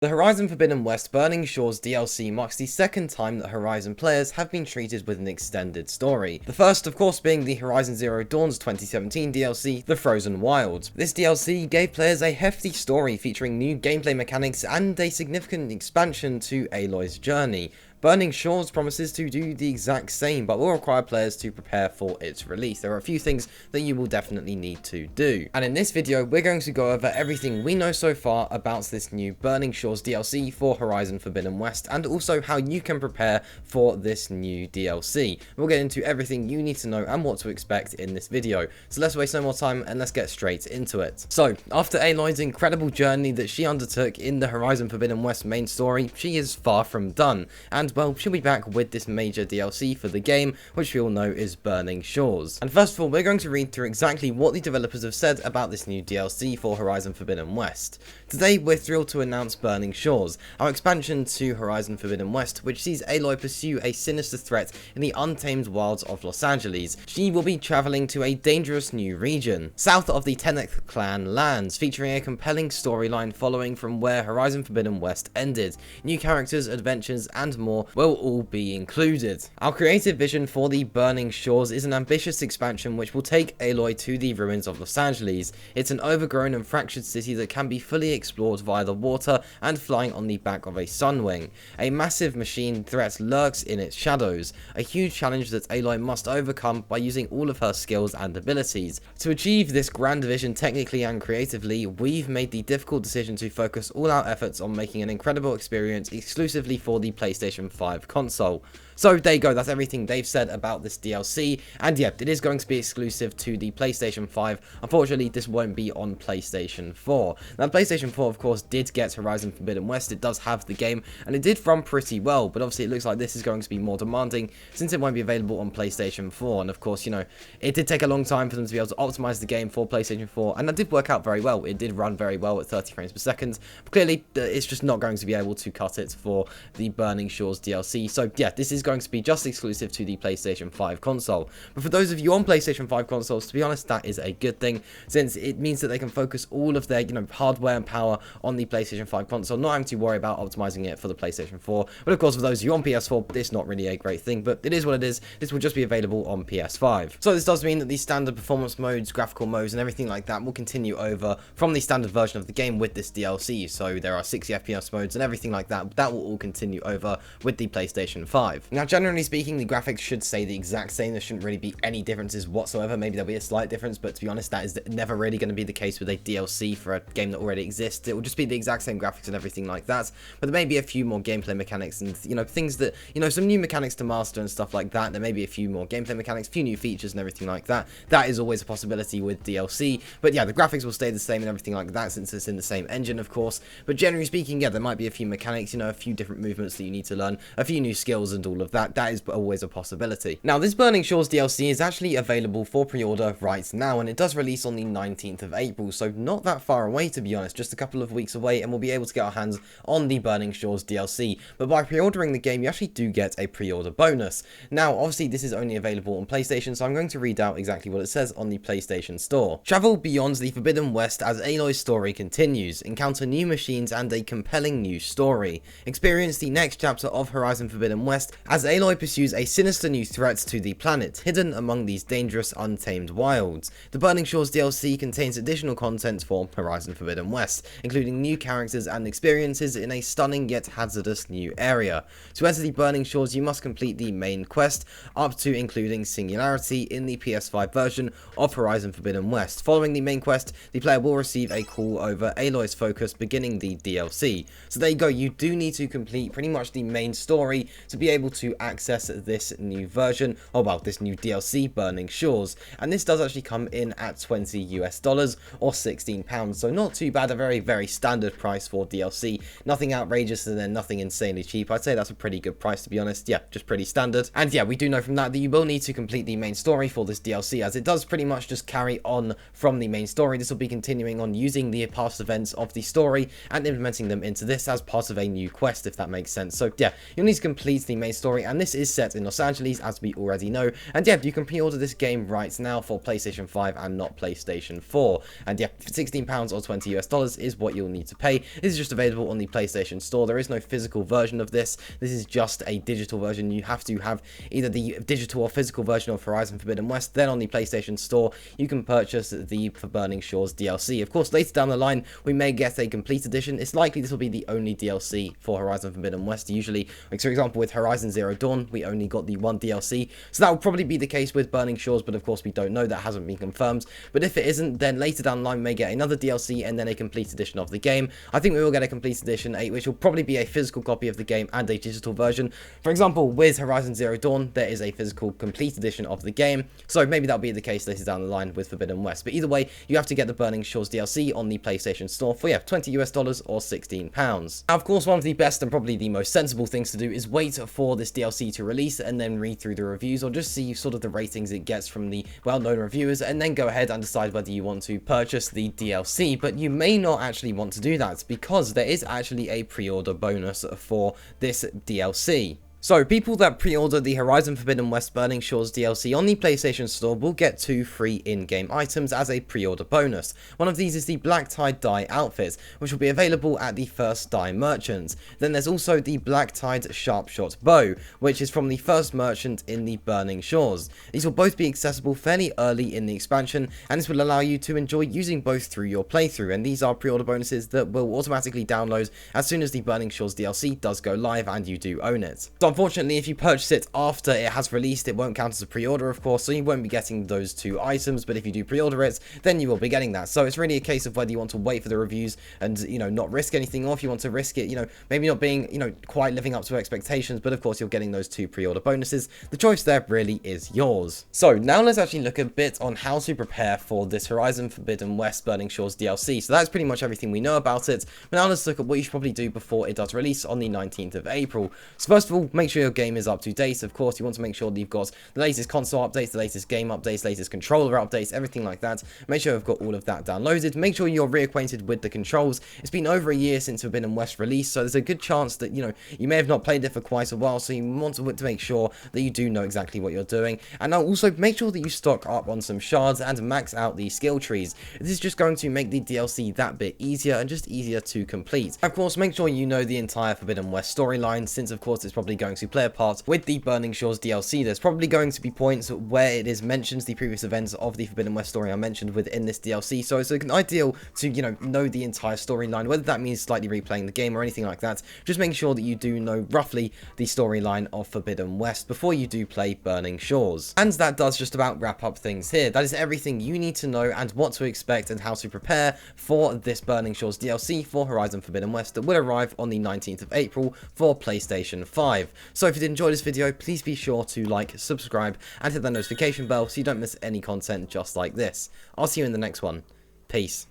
The Horizon Forbidden West Burning Shores DLC marks the second time that Horizon players have been treated with an extended story. The first, of course, being the Horizon Zero Dawn's 2017 DLC, The Frozen Wilds. This DLC gave players a hefty story featuring new gameplay mechanics and a significant expansion to Aloy's journey. Burning Shores promises to do the exact same, but will require players to prepare for its release. There are a few things that you will definitely need to do. And in this video, we're going to go over everything we know so far about this new Burning Shores DLC for Horizon Forbidden West, and also how you can prepare for this new DLC. We'll get into everything you need to know and what to expect in this video. So let's waste no more time and let's get straight into it. So, after Aloy's incredible journey that she undertook in the Horizon Forbidden West main story, she is far from done, and well, she'll be back with this major DLC for the game, which we all know is Burning Shores. And first of all, we're going to read through exactly what the developers have said about this new DLC for Horizon Forbidden West. Today, we're thrilled to announce Burning Shores, our expansion to Horizon Forbidden West, which sees Aloy pursue a sinister threat in the untamed wilds of Los Angeles. She will be traveling to a dangerous new region, south of the Teneth Clan lands, featuring a compelling storyline following from where Horizon Forbidden West ended. New characters, adventures, and more will all be included. Our creative vision for the Burning Shores is an ambitious expansion which will take Aloy to the ruins of Los Angeles. It's an overgrown and fractured city that can be fully explored via the water and flying on the back of a sunwing. A massive machine threat lurks in its shadows, a huge challenge that Aloy must overcome by using all of her skills and abilities. To achieve this grand vision technically and creatively, we've made the difficult decision to focus all our efforts on making an incredible experience exclusively for the PlayStation 5 console. So there you go, that's everything they've said about this DLC, and yeah, it is going to be exclusive to the PlayStation 5. Unfortunately, this won't be on PlayStation 4. Now, PlayStation 4, of course, did get Horizon Forbidden West. It does have the game, and it did run pretty well, but obviously it looks like this is going to be more demanding since it won't be available on PlayStation 4, and of course, you know, it did take a long time for them to be able to optimize the game for PlayStation 4, and that did work out very well. It did run very well at 30 frames per second, but clearly, it's just not going to be able to cut it for the Burning Shores DLC, so yeah, this is going to be just exclusive to the PlayStation 5 console. But for those of you on PlayStation 5 consoles, to be honest, that is a good thing, since it means that they can focus all of their, hardware and power on the PlayStation 5 console, not having to worry about optimizing it for the PlayStation 4. But of course, for those of you on PS4, it's not really a great thing, but it is what it is. This will just be available on PS5. So this does mean that the standard performance modes, graphical modes, and everything like that will continue over from the standard version of the game with this DLC. So there are 60 FPS modes and everything like that. That will all continue over with the PlayStation 5. Now, generally speaking, the graphics should stay the exact same. There shouldn't really be any differences whatsoever. Maybe there'll be a slight difference, but to be honest, that is never really going to be the case with a DLC for a game that already exists. It will just be the exact same graphics and everything like that, but there may be a few more gameplay mechanics and, things that, some new mechanics to master and stuff like that. There may be a few more gameplay mechanics, a few new features and everything like that. That is always a possibility with DLC, but yeah, the graphics will stay the same and everything like that since it's in the same engine, of course, but generally speaking, yeah, there might be a few mechanics, a few different movements that you need to learn, a few new skills and all of that. That is always a possibility. Now, this Burning Shores DLC is actually available for pre-order right now, and it does release on the 19th of April, so not that far away, to be honest, just a couple of weeks away, and we'll be able to get our hands on the Burning Shores DLC. But by pre-ordering the game, you actually do get a pre-order bonus. Now, obviously, this is only available on PlayStation, so I'm going to read out exactly what it says on the PlayStation Store. Travel beyond the Forbidden West as Aloy's story continues. Encounter new machines and a compelling new story. Experience the next chapter of Horizon Forbidden West as Aloy pursues a sinister new threat to the planet, hidden among these dangerous, untamed wilds. The Burning Shores DLC contains additional content for Horizon Forbidden West, including new characters and experiences in a stunning yet hazardous new area. To enter the Burning Shores, you must complete the main quest, up to including Singularity in the PS5 version of Horizon Forbidden West. Following the main quest, the player will receive a call over Aloy's focus, beginning the DLC. So there you go, you do need to complete pretty much the main story to be able to access this new version, or well, this new DLC, Burning Shores, and this does actually come in at $20 or £16, so not too bad, a very standard price for DLC, nothing outrageous and then nothing insanely cheap. I'd say that's a pretty good price, to be honest. Yeah, just pretty standard. And yeah, we do know from that you will need to complete the main story for this DLC, as it does pretty much just carry on from the main story. This will be continuing on using the past events of the story and implementing them into this as part of a new quest, if that makes sense. So yeah, you'll need to complete the main story story, and this is set in Los Angeles, as we already know. And yeah, you can pre-order this game right now for PlayStation 5 and not PlayStation 4. And yeah, £16 or $20 is what you'll need to pay. This is just available on the PlayStation Store. There is no physical version of this. This is just a digital version. You have to have either the digital or physical version of Horizon Forbidden West. Then on the PlayStation Store, you can purchase the For Burning Shores DLC. Of course, later down the line, we may get a complete edition. It's likely this will be the only DLC for Horizon Forbidden West. Usually, like for example, with Horizon Zero Dawn, we only got the one DLC. So that will probably be the case with Burning Shores, but of course we don't know. That hasn't been confirmed. But if it isn't, then later down the line, we may get another DLC and then a complete edition of the game. I think we will get a complete edition, which will probably be a physical copy of the game and a digital version. For example, with Horizon Zero Dawn, there is a physical complete edition of the game. So maybe that'll be the case later down the line with Forbidden West. But either way, you have to get the Burning Shores DLC on the PlayStation Store for, yeah, $20 or £16. Now, of course, one of the best and probably the most sensible things to do is wait for this DLC to release and then read through the reviews, or just see sort of the ratings it gets from the well-known reviewers, and then go ahead and decide whether you want to purchase the DLC. But you may not actually want to do that, because there is actually a pre-order bonus for this DLC. So, people that pre-order the Horizon Forbidden West Burning Shores DLC on the PlayStation Store will get 2 free in-game items as a pre-order bonus. One of these is the Black Tide Dye outfit, which will be available at the First Dye Merchant. Then there's also the Black Tide Sharp Shot Bow, which is from the first merchant in the Burning Shores. These will both be accessible fairly early in the expansion, and this will allow you to enjoy using both through your playthrough, and these are pre-order bonuses that will automatically download as soon as the Burning Shores DLC does go live and you do own it. So unfortunately, if you purchase it after it has released, it won't count as a pre-order, of course, so you won't be getting those 2 items, but if you do pre-order it, then you will be getting that. So it's really a case of whether you want to wait for the reviews and, you know, not risk anything, or if you want to risk it, you know, maybe not being, you know, quite living up to expectations, but of course you're getting those 2 pre-order bonuses. The choice there really is yours. So now let's actually look a bit on how to prepare for this Horizon Forbidden West Burning Shores DLC. So that's pretty much everything we know about it, but now let's look at what you should probably do before it does release on the 19th of April. So first of all, make sure your game is up to date. Of course, you want to make sure that you've got the latest console updates, the latest game updates, latest controller updates, everything like that. Make sure you've got all of that downloaded. Make sure you're reacquainted with the controls. It's been over a year since Forbidden West released, so there's a good chance that, you know, you may have not played it for quite a while, so you want to make sure that you do know exactly what you're doing. And now also make sure that you stock up on some shards and max out the skill trees. This is just going to make the DLC that bit easier and just easier to complete. Of course, make sure you know the entire Forbidden West storyline, since of course it's probably going to play a part with the Burning Shores DLC. There's probably going to be points where it is mentions the previous events of the Forbidden West story are mentioned within this DLC, so it's ideal to, you know the entire storyline, whether that means slightly replaying the game or anything like that. Just make sure that you do know roughly the storyline of Forbidden West before you do play Burning Shores. And that does just about wrap up things here. That is everything you need to know and what to expect and how to prepare for this Burning Shores DLC for Horizon Forbidden West that will arrive on the 19th of April for PlayStation 5. So if you did enjoy this video, please be sure to like, subscribe, and hit that notification bell so you don't miss any content just like this. I'll see you in the next one. Peace.